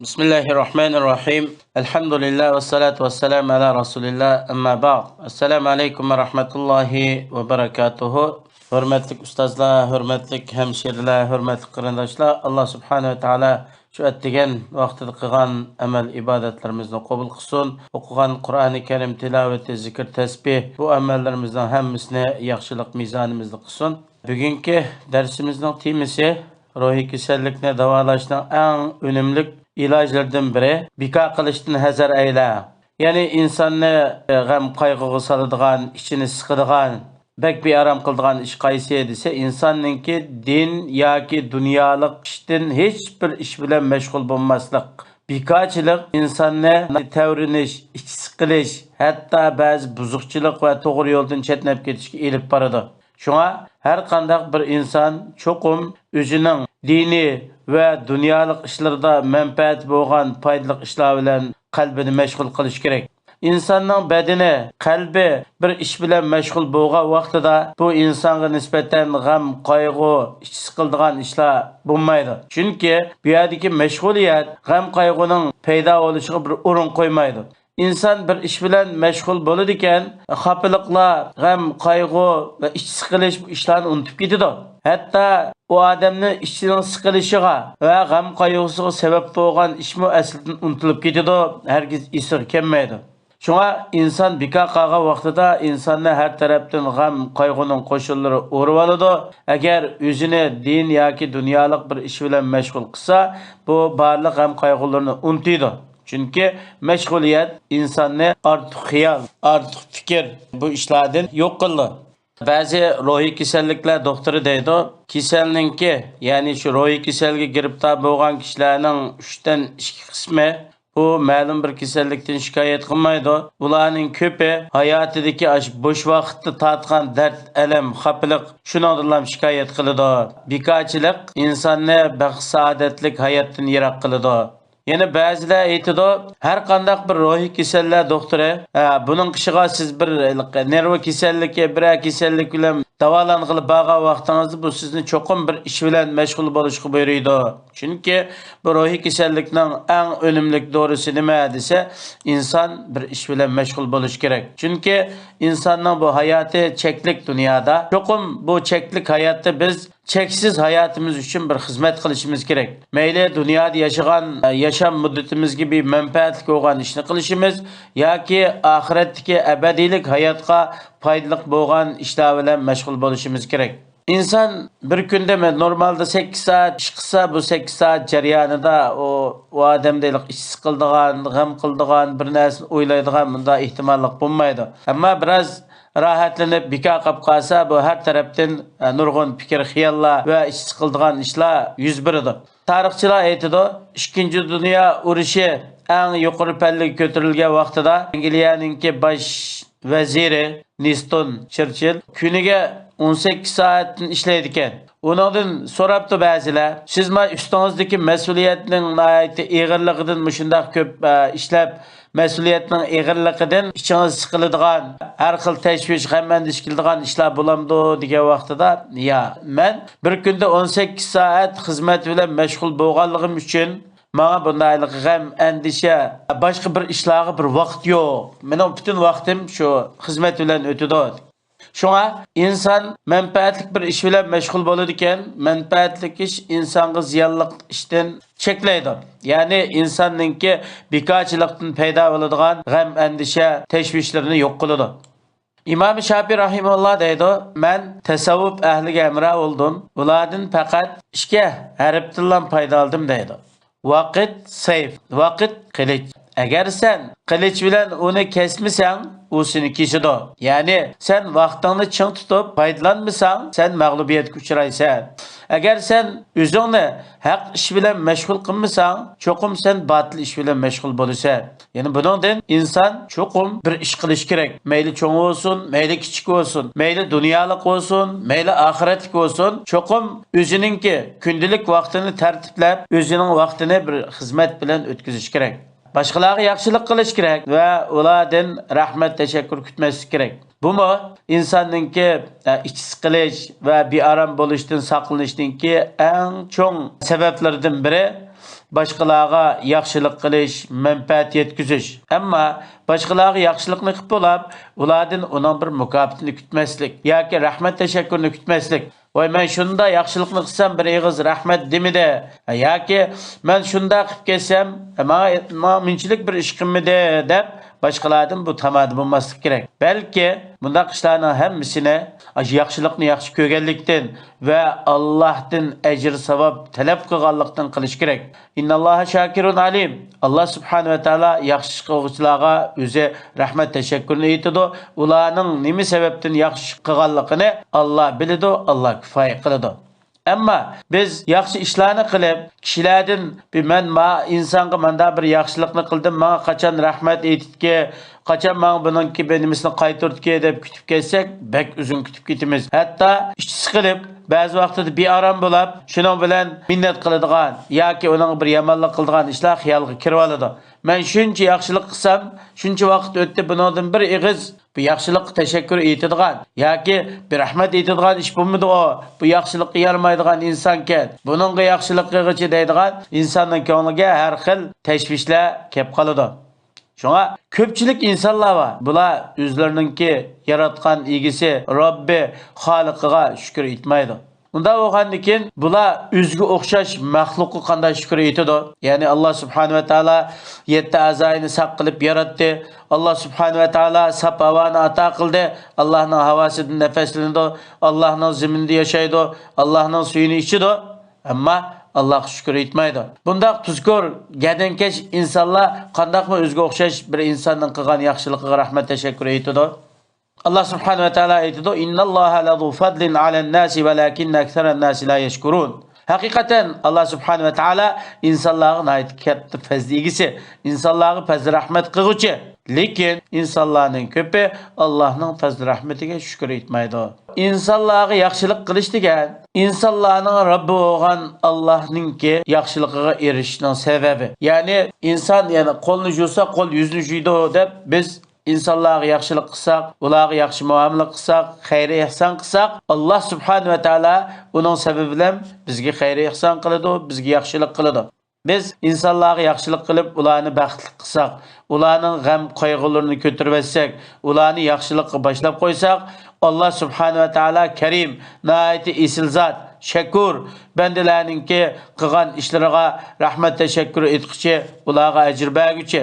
Bismillahirrahmanirrahim. Elhamdülillah ve salatu ve selamu ala Resulillah. Amma ba'd. Esselamu aleyküm ve rahmetullahi ve berekatuhu. Hürmetlik ustazlar, hürmetlik hemşeriler, hürmetlik kırındaşlar. Allah subhanehu ve teala şu ettigen vaxtida qilgan amal ibadetlerimizni qabul qilsin. O'qigan Qur'oni Karim tilovati, zikr, tasbih bu amallarimizning hammasini yaxshilik mezonimizda qilsin. Bugungi darsimizning temasi ruhiy kasallikni davolashning eng unumli ilojlardan biri bika qilishdan hazar ayla. Ya'ni insonni g'am qayg'uga soladigan, ichini siqadigan, bek bearam qiladigan ish qaysi desa, insonninki din yoki dunyolik ishdan hech bir ish bilan mashg'ul bo'lmaslik. Bikachilik insonni tavrinish, ich siqilish, hatto ba'zi buzuqchilik va to'g'ri yo'ldan chetnab ketishga elib boradi. Şuna her qandaq bir insan çoqum özünün dini ve dünyalık işlerde menfaat bo'lgan foydali ishlar bilan qalbini mashg'ul qilish kerak. İnsanның bedeni, qalbi bir ish bilan mashg'ul bo'lgan vaqtida bu insonga nisbatan g'am, qayg'u, ich siqiladigan ishlar bo'lmaydi. Chunki bu yerdagi mashg'uliyat g'am, qayg'uning paydo bo'lishiga bir o'rin qo'ymaydi. İnsan bir ish bilan mashg'ul bo'ladi ekan, xafalıqlar, g'am, qayg'u va ich siqilish bu ishlarni unutib ketadi. Hatto u odamning ichining siqilishiga va g'am, qayg'usiga sabab bo'lgan ishmi aslidan unutilib ketadi, hargiz esiga kelmaydi. Shunga inson bika qolgan vaqtida insonni har tarafdan g'am, qayg'uning qo'shinlari o'rib oladi. Agar o'zini din yoki dunyolik bir ish bilan mashg'ul qilsa, bu barliq g'am, qayg'ularni unutadi. Çünkü meşguliyet insanı artık xiyal, artık fikir bu işlerden yok kıldı. Bazı ruhi kasalliklar doktoru deydi, kasallikki, yani şu ruhi kasallikka giribtar bo'lgan kişilerin 3'ten 2 kısmı bu ma'lum bir kasallikdan shikoyat qilmaydi. Ularning ko'pi hayotidagi bo'sh vaqtda tatgan dard, alam, xafalık shundan shikoyat qiladi. Bikachilik insonni baxt, saodatlik hayotdan yiroq qiladi. Yani bazılar aytadi, har qandaq bir ruhiy kasallar doktori, buning qishiga siz bir nerv kasalligi, bir kasallik bilan davolang'ilib bo'lgan vaqtingizda bu sizni cho'qim bir ish bilan mashg'ul bo'lishga buyuradi. Chunki bu ruhiy kasallikning eng unumli dorisi nima desa, inson bir ish bilan mashg'ul bo'lish kerak. Chunki insonning bu hayoti cheklik dunyoda, cho'qim bu cheklik hayotda biz cheksiz hayotimiz uchun bir xizmat qilishimiz kerak. Mayli dunyoda yashagan yasham muddatimiz gibi manfaatli bo'lgan ishni qilishimiz yoki oxiratdagi abadiylik hayotga foydali bo'lgan ishlar bilan mashg'ul bo'lishimiz kerak. İnsan bir kunda normalde 8 saat ish qilsa, bu 8 saat jarayonida o odamdalik ish siqildigan, g'am qildigan, bir narsani o'ylaydigan bunda ehtimollik bo'lmaydi. Ammo biroz rahatlanib bika qilib qolsa, bu har tarafdan nurg'un fikr, xiyollar va ish siqildigan ishlar yuz beradi. Tarixchilar aytadi, 2. Dunyo urushi eng yuqori pallaga ko'tarilgan vaqtida Angliyaning bosh vaziri Winston Churchill kuniga 18 saatdan ishlaydi ekan. Ondan so'rabdi ba'zilar, siz ustingizdagi mas'uliyatning ig'irligidan mushundaq ko'p ishlab mas'uliyatning ig'irligidan ichingiz siqiladigan, har xil tashvish, g'ammandish qiladigan ishlar bo'lamdi degan vaqtida, ya, men bir kunda 18 soat xizmat bilan mashg'ul bo'lganligim uchun mana bundaylik g'am, andisha, boshqa bir ishlarga bir vaqt yo'q. Mening butun vaqtim shu xizmat bilan o'tadi. Şuna insan menfaatlik bir iş bilan mashg'ul bo'ladi ekan, menfaatlik ish insonga ziyonliq ishdan cheklaydi. Ya'ni insonninki bikachilikdan paydo bo'ladigan g'am, andisha, tashvishlarini yo'q qiladi. İmam Shafiy rahimahulloh deydi, men tasavvuf ahliga amra bo'ldim. Ulardan faqat ishga harfdan paydo oldim deydi. Vaqt sayf, vaqt qilich. Agar sen qilich bilan uni kesmasang, u seni kesidi. Ya'ni sen vaqtingni ching tutib foydalanmasang, sen mag'lubiyatga uchraysan. Agar sen o'zingni haq ish bilan mashg'ul qilmasang, cho'qim sen batil ish bilan mashg'ul bo'lasan. Ya'ni buningdan inson cho'qim bir ish qilish kerak. Mayli cho'ng bo'lsin, mayli kichik bo'lsin, mayli dunyolik bo'lsin, mayli oxiratlik bo'lsin, cho'qim o'zininki kundalik vaqtini tartiblab, o'zining vaqtini bir xizmat bilan o'tkazish kerak. Başqalarga yaxshilik qilish kerak va ulardan rahmat, tashakkur kutmaslik kerak. Bu mu insonninki ich siqilish va bearam bo'lishdan saqlanishninki eng cho'ng sabablardan biri boshqalarga yaxshilik qilish, manfaat yetkazish. Ammo boshqalarga yaxshilikni qilib bo'lib, ulardan uning bir mukofotini kutmaslik yoki rahmat tashakkurni kutmaslik. Voy men shunda yaxshilikni qilsam bir eg'iz rahmat demidi yoki men shunda qilib kelsam men minchilik bir ish qilmidi deb boshqalardan bu tamadi bo'lmaslik kerak. Balki bundaq ishlarning hammasini yaxshilikni yaxshi ko'rganlikdan va Allohdan ajr savob talab qilganlikdan qilish kerak. Innalloha shakirun alim. Alloh subhanahu va taolo yaxshi qiluvchilarga o'zi rahmat tashakkurni aytadi. Ularning nima sababdan yaxshi qilganligini Alloh biladi, Alloh kifoya qiladi. Ammo biz yaxshi ishlarni qilib, kishilardan men insonga menda bir yaxshilikni qildim, menga qachon rahmat aytdiki, qachon men buningki nimasini qaytardiki deb kutib kelsak, bak uzun kutib ketamiz. Hatto ishchi qilib, ba'zi vaqtda bearam bo'lib, shuning bilan minnat qiladigan yoki uning bir yomonlik qiladigan ishlar xayolga kirib oladi. Men shuncha yaxshilik qilsam, shuncha vaqt o'tdi, bundan bir ig'iz bu yaxshilik tashakkur aytadigan yoki bir rahmat aytadigan ish bo'lmadi o. Bu yaxshilik qilmaydigan insonga, buningga yaxshilik qilg'ichi deydigan insonning ko'ngliga har xil tashvishlar kelib qoladi. Şuna ko'pchilik insonlar var. Bular o'zlariningki yaratgan egisi Robbi Xoliqiga shukr etmaydi. Unda o'xandikin bular o'zga o'xshash maxluqqa qanday shukr etadi? Ya'ni Alloh subhanahu va taolo 7 a'zoyni saq qilib yaratdi. Alloh subhanahu va taolo saf havoni ato qildi. Allohning havosidan nafaslanadi, Allohning zaminida yashaydi, Allohning suyini ichidi. Ammo Alloh shukr etmaydi. Bundaq tuzkor gadankesh insonlar qandaqmi o'zga o'xshash bir insonning qilgan yaxshiligiga rahmat tashakkur etadi. Allah subhanahu wa ta'ala aytadi: "Innalloha lazu fadlin 'alan-nasi walakinna aktharan-nasi la yashkurun." Haqiqatan Allah subhanahu wa ta'ala insonlarga aytib katta fazligisi, insonlarga fazl rahmat qiluvchi. Lekin insonlarning ko'pi Allohning fazl rahmatiga shukr etmaydi. İnsanlarga yaxshilik qilish degan insonlarning Robbi bo'lgan Allohningki yaxshiligiga erishishning sababi. Ya'ni inson qo'lni yuvsa, qo'l yuzni yuydi deb biz İnsanlarga yaxshilik qilsak, ularga yaxshi muomala qilsak, xayr ihson qilsak, Alloh subhanahu va taolo uning sababi bilan bizga xayr ihson qiladi, bizga yaxshilik qiladi. Biz insonlarga yaxshilik qilib, ularni baxtli qilsak, ularning g'am qayg'ularini ko'tarib etsak, ularni yaxshilikqa boshlab qo'ysak, Alloh subhanahu va taolo Karim, nihoyatda esil zot, shakur, bandalarningki qilgan ishlariga rahmat tashakkur etguchi, ularga ajr berguchi.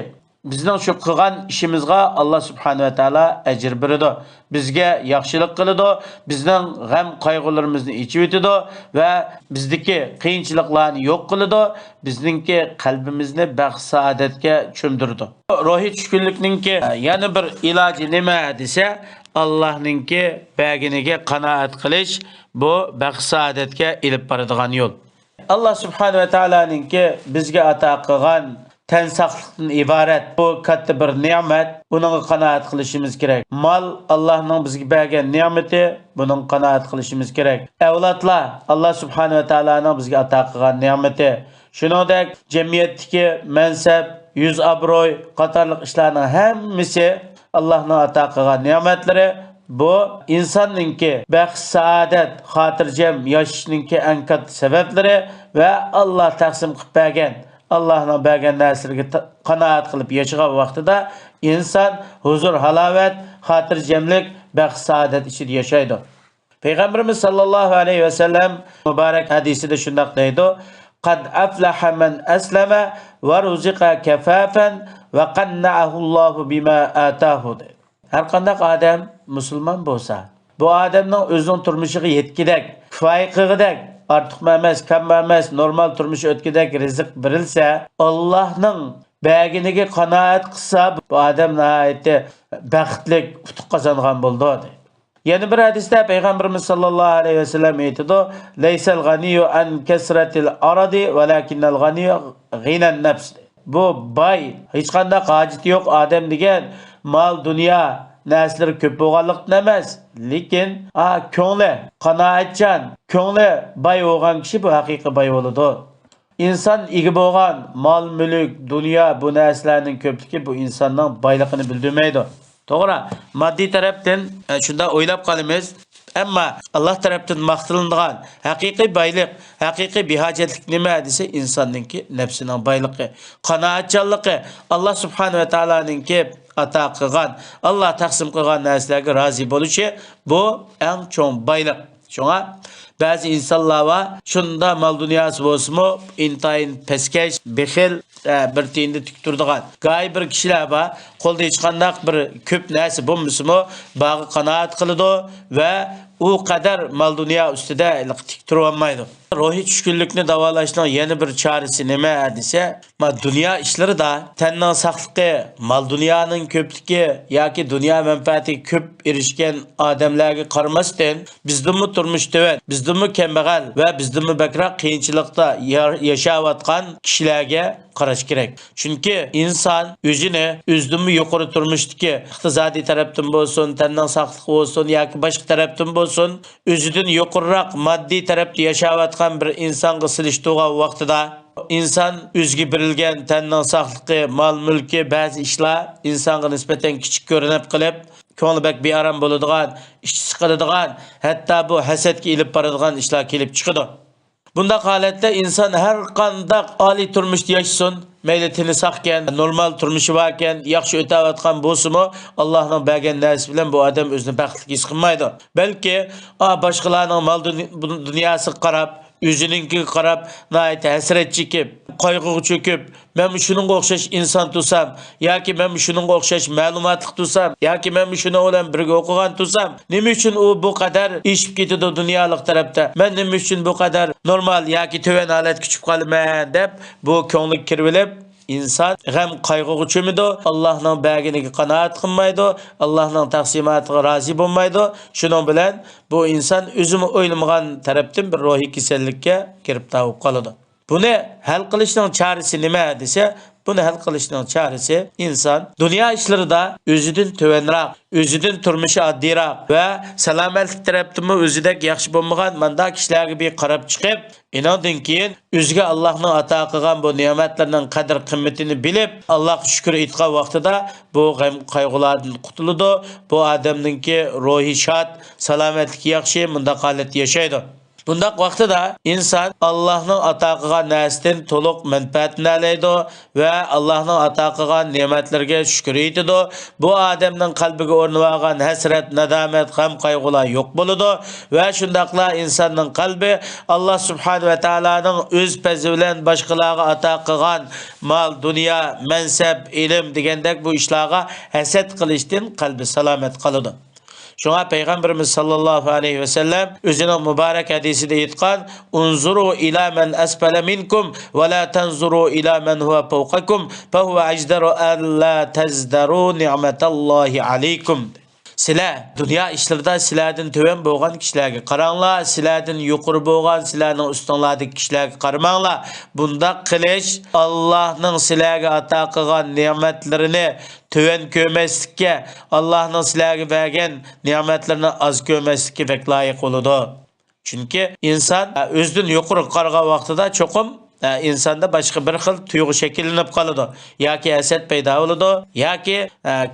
Bizning shu qilgan ishimizga Alloh subhanahu va taolo ajr beradi. Bizga yaxshilik qiladi, bizning g'am qayg'ularimizni ichib o'tadi va bizdagi qiyinchiliklarni yo'q qiladi, bizningki qalbimizni baxt saodatga cho'mdiradi. Ruhiy tushkunlikningki yana bir iloji nima desa, Allohningki baginiga qanoat qilish bu baxt saodatga ilib boradigan yo'l. Alloh subhanahu va taoloning bizga ato qilgan ten saqlıqdan ibaret bu katta bir nimet. Bunun qanaat qilishimiz kerak. Mal Allah'ın bizga bergan ni'mati, bunun qanaat qilishimiz kerak. Avlodlar Allah subhanahu va taoloning bizga ato qilgan ni'mati. Shuningdek, jamiyatdagi mansab, yuz obro'y qatorliq ishlarning hammasi Allohning ato qilgan ne'matlari. Bu insonningki baxt, saodat, xotirjam yashashninki eng katta sabablari va Alloh taqsim qilib bergan Allah'ın bergan narsalarga qanoat qilib yashagan vaqtida inson huzur, halovat, xotirjamlik, baxt, saodat ichida yashaydi. Payg'ambarimiz sallallohu alayhi va sallam muborak hadisida shunday deydi: "Qad aflaha man aslama va ruziqa kafafan va qanna'ahu Allohu bima atahu." Har qanday odam musulmon bo'lsa, bu odamning o'zining turmushiga yetkidak, kifoya qilg'idak, artıq emas, kam emas, normal turmuş o'tkidak rizq berilsa, Allohning baginiga qanoat qilsa, bu odam nihoyatda baxtli, qutuq qozongan bo'ldi. Yana bir hadisda Payg'ambarimiz sallallohu alayhi vasallam aytadi: "Laysal g'aniyu an kasratil aradi, walakinnal g'aniyu g'inan nafs." Bu boy, hech qanday hojati yo'q odam degan mol, dunyo, narsalar ko'p bo'lganlikdan emas, lekin ko'ngli qanoatchan, ko'ngli boy bo'lgan kishi bu haqiqiy boy bo'ladi. İnson ega bo'lgan mol, mulk, dunyo bu narsalarning ko'pligi bu insonning boyligini bildirmaydi. To'g'ri, moddiy tarafdan shunda o'ylab qolamiz. Ama Allah tarafından maqtılınğan haqiqiy bayliq, haqiqiy behajatlik nima desa insonninki nafsining bayliqi, qanoatchanligi, Allah subhanahu va taoloninki ata qilgan, Allah taqsim qilgan narsalarga rozi bo'lishi bu eng cho'ng bayliq. Şuna bazı insanlar var, şunda mal dünyası bolsunmu, intayin peskeş, bexil, bir tiyinde tükturduğun. Gay bir kişiler var, kolda hiç kandak bir köp nesi bulmuşmu, bağı kanaat kılıdı ve o kadar mal dünya üstüde tik durulmaydı. Ruhi düşkünlükünü davalaştığın yeni bir çaresi neme dese, dünya işleri da tennan saklığı, mal dünyanın köplüğü ya ki dünya menfaati köp erişken adamlarga qaramasdan bizde mi turmuş devet, bizde mi kembegal ve bizde mi bekrak kıyınçılıkta yaşayatkan kişilerge qarash kerak. Çünkü insan özünü üzdümü yukarı turmushdiki iqtisodiy tarafdan bo'lsin, tennan saqlıq bo'lsin yoki boshqa tarafdan bo'lsin, özüdün yuqorroq moddiy tarafda yashayotgan bir insonga silishtirgan vaqtida inson o'ziga berilgan tennan saqlığı, mal mulki, ba'zi ishlar insonga nisbatan kichik ko'rinib qilib, ko'ngli bak bearam bo'ladigan, ish chiqadigan, hatto bu hasadga ilib boradigan ishlar kelib chiqadi. Bunda holatda inson har qanday oliy turmushda yashasın, mayli tili saqken, normal turmushi varken, yaxshi o'tayotgan bo'lsa-mu, Allohning bergan narsasi bilan bu odam o'zini baxtli his qilmaydi. Balki boshqalarning mal dunyosi qarab, o'zininki qarab, nayt hasrat chekib, qayg'uga cho'kib, men shuningga o'xshash inson tursam, yoki men shuningga o'xshash ma'lumotli tursam, yoki men shuni bilan birga o'qigan tursam, nima uchun u bu qadar ishib ketadi dunyolik tarafda? Men nima uchun bu qadar normal yoki to'van holat kuchib qolman deb bu ko'nglik kirib inson g'am qayg'uga cho'midi, Allohning berganiga qanoat qilmaydi, Allohning taqsimotiga rozi bo'lmaydi. Shuning bilan bu inson o'zini o'ylamagan tarafdan bir ruhiy kasallikka kirib qoladi. Buni hal qilishning chorasi nima desa, buni hal qilishning chorasi inson dunyo ishlarida o'zidan tuvanroq, o'zidan turmushi oddiyroq va salomatlik tarafdan o'zidek yaxshi bo'lmagan manda kishilarga bir qarab chiqib, inondan keyin o'ziga Allohning ato qilgan bu ne'matlarning qadr qimmatini bilib, Allohga shukr etgan vaqtida bu g'am qayg'ulardan qutuladi. Bu odamningki ruhi shod, salomatlik yaxshi, bunda holat yashaydi. Bundaq vaqtida inson Allohning ato qilgan narsadan to'liq manfaatni oladi va Allohning ato qilgan ne'matlarga shukr etadi. Bu odamning qalbiga o'rnab olgan hasrat, nadomat, g'am, qayg'ular yo'q bo'ladi va shundaqla insonning qalbi Alloh subhanahu va taolaning o'z fazi bilan boshqalarga ato qilgan mol, dunyo, mansab, ilm degandek bu ishlarga hasad qilishdan qalbi salomat qoladi. Şuna Peygamberimiz sallallahu aleyhi ve sellem özünün mübarek hadisinde aytgan: "Unzuru ila men asfala minkum ve la tanzuru ila men huwa fawqakum, fa huwa ajdaru an la tazdaru ni'matallahi aleykum." Sizlar dunyo ishlarida sizlardan to'van bo'lgan kishilarga qaranglar, sizlardan yuqori bo'lgan, sizlarning ustinglardagi kishilarga qaramanglar. Bunda qilish Allohning sizlarga ato qilgan ne'matlarini to'van ko'rmaslikka, Allohning sizlarga bergan ne'matlarini az ko'rmaslikka loyiq bo'ladi. Chunki inson o'zidan yuqori qargan vaqtida cho'qim insonda boshqa bir xil tuyg'u shakllanib qoladi. Yoki hasad paydo bo'ladi, yoki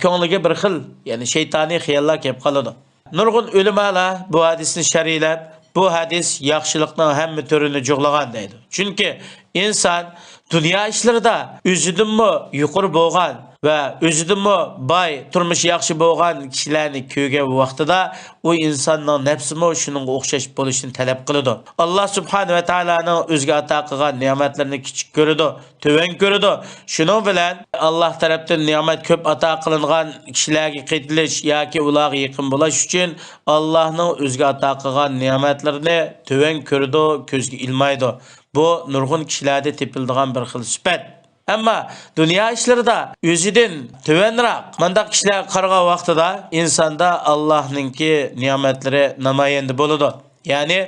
ko'ngliga bir xil, ya'ni shaytoniy xiyollar kelib qoladi. Nurg'un ulamolar bu hadisni sharhlab, bu hadis yaxshilikning hamma turini jug'lagan deydi. Chunki inson dunyo ishlarida o'zidanmi yuqori bo'lgan va o'zidanmi boy, turmushi yaxshi bo'lgan kishilarni ko'rgan vaqtida u insonning nafsimi shuningga o'xshash bo'lishini talab qiladi. Alloh subhanahu va taolaning o'ziga ato qilgan ne'matlarini kichik ko'radi, to'van ko'radi. Shuning bilan Alloh tomonidan ne'mat ko'p ato qilingan kishilarga qaytilish yoki ularga yaqin bo'lish uchun Allohning o'ziga ato qilgan ne'matlarini to'van ko'radi, ko'zga ilmaydi. Bu nurg'un kishilarda tepildigan bir xil sifat. Ammo dunyo ishlarida o'zidan tuvanroq mandaq kishilar qargan vaqtida insonda Allohningki ne'matlari namoyanda bo'ladi. Ya'ni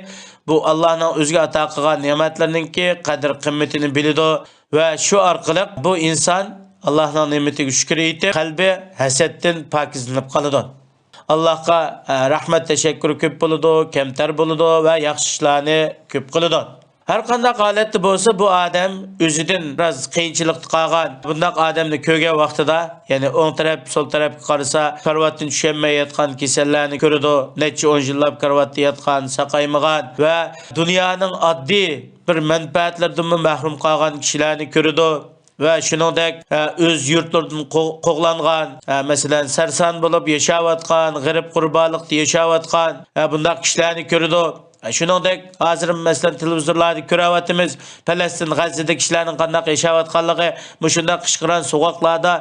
bu Allohning o'ziga ato qilgan ne'matlarningki qadr qimmatini biladi va shu orqali bu inson Allohning ne'matiga shukr etib, qalbi hasaddan pokizlanib qoladi. Allohga rahmat, tashakkur ko'p bo'ladi, kamtar bo'ladi va yaxshi ishlarni ko'p qiladi. Har qanday holatda bo'lsa bu odam o'zidan biraz qiyinchilikda qolgan. Bunday odamni ko'rgan vaqtida, ya'ni o'ng taraf, so'l tarafga qarasa, karvatdan tushmay yotgan kasallarni ko'rdi. Necha 10 yillab karvatda yotgan, saqaymagan va dunyoning oddiy bir manfaatlardan mahrum qolgan kishilarni ko'rdi. Ve shuningdek o'z yurtlaridan qo'g'langan, masalan sarson bo'lib yashayotgan, g'arib qurbonlikda yashayotgan bunday kishilarni ko'rdi. Shuningdek hozir masalan televizorlarda ko'ryapmiz, Falastin G'azada kishilarning qanday yashayotganligi, shunday qishqiran so'qoqlarda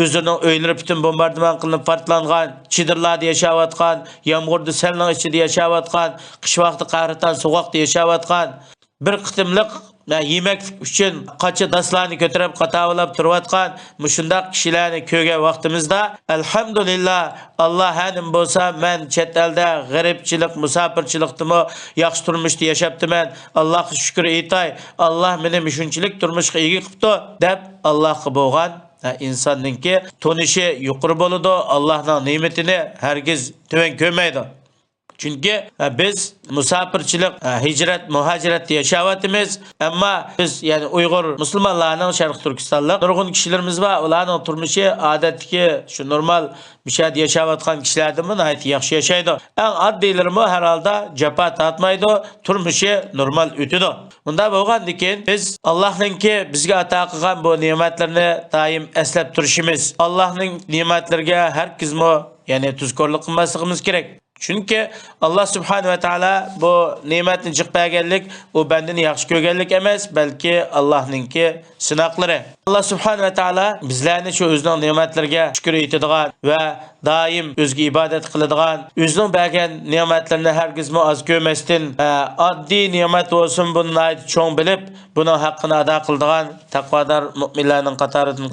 o'zining uylari butun bombardimon qilinib portlangan, chidirlarda yashayotgan, yomg'irda selning ichida yashayotgan, qish vaqti qahriton so'qoqda yashayotgan bir qitimliq yemek uchun qacha daslarni ko'tarib qatavlab turayotgan mushundaq kishilarni ko'rgan vaqtimizda alhamdulillah Alloh hanim bo'lsa men chet elda g'aribchilik, musofirchilikdimi yaxshi turmushda yashaptiman. Allohga shukr aytay. Alloh meni shunchalik turmushga ega qilibdi deb Allohga bo'lgan insonninki tonishi yuqori bo'ladi. Allohning ne'matini hargiz to'van ko'rmaydi. Çünkü biz musafirchilik, hicret, muhaciratda yashayapmiz. Ammo biz yani Uyg'ur musulmonlarning Sharq Turkistonlik nurg'un kishilarimiz va ularning turmushi odatdagi shu normal bir şey yashayotgan kishilardan nihoyat yaxshi yashaydi. Eng oddiylarimi har holda jafo tortmaydi, turmushi normal o'tadi. Bunda bo'lgandan keyin biz Allohningki bizga ato qilgan bu ne'matlarni doim eslab turishimiz, Allohning ne'matlariga har kizmo yani tuzkorlik qilmasligimiz kerak. Çünkü Allah Subhanahu ve Taala bu ne'matni jiqpaganlik, u bandani yaxshi ko'rganlik emas, balki Allohninki sinoqlari. Allah Subhanahu ve Taala bizlarni shu o'zining ne'matlariga shukr etadigan va doim o'ziga ibodat qiladigan, o'zining bergan ne'matlarini hargizmi oz ko'rmasdan, oddiy ne'mat bo'lsin, buni cho'ng bilib, buning haqqini ado qiladigan taqvodor mu'minlarning qatoridan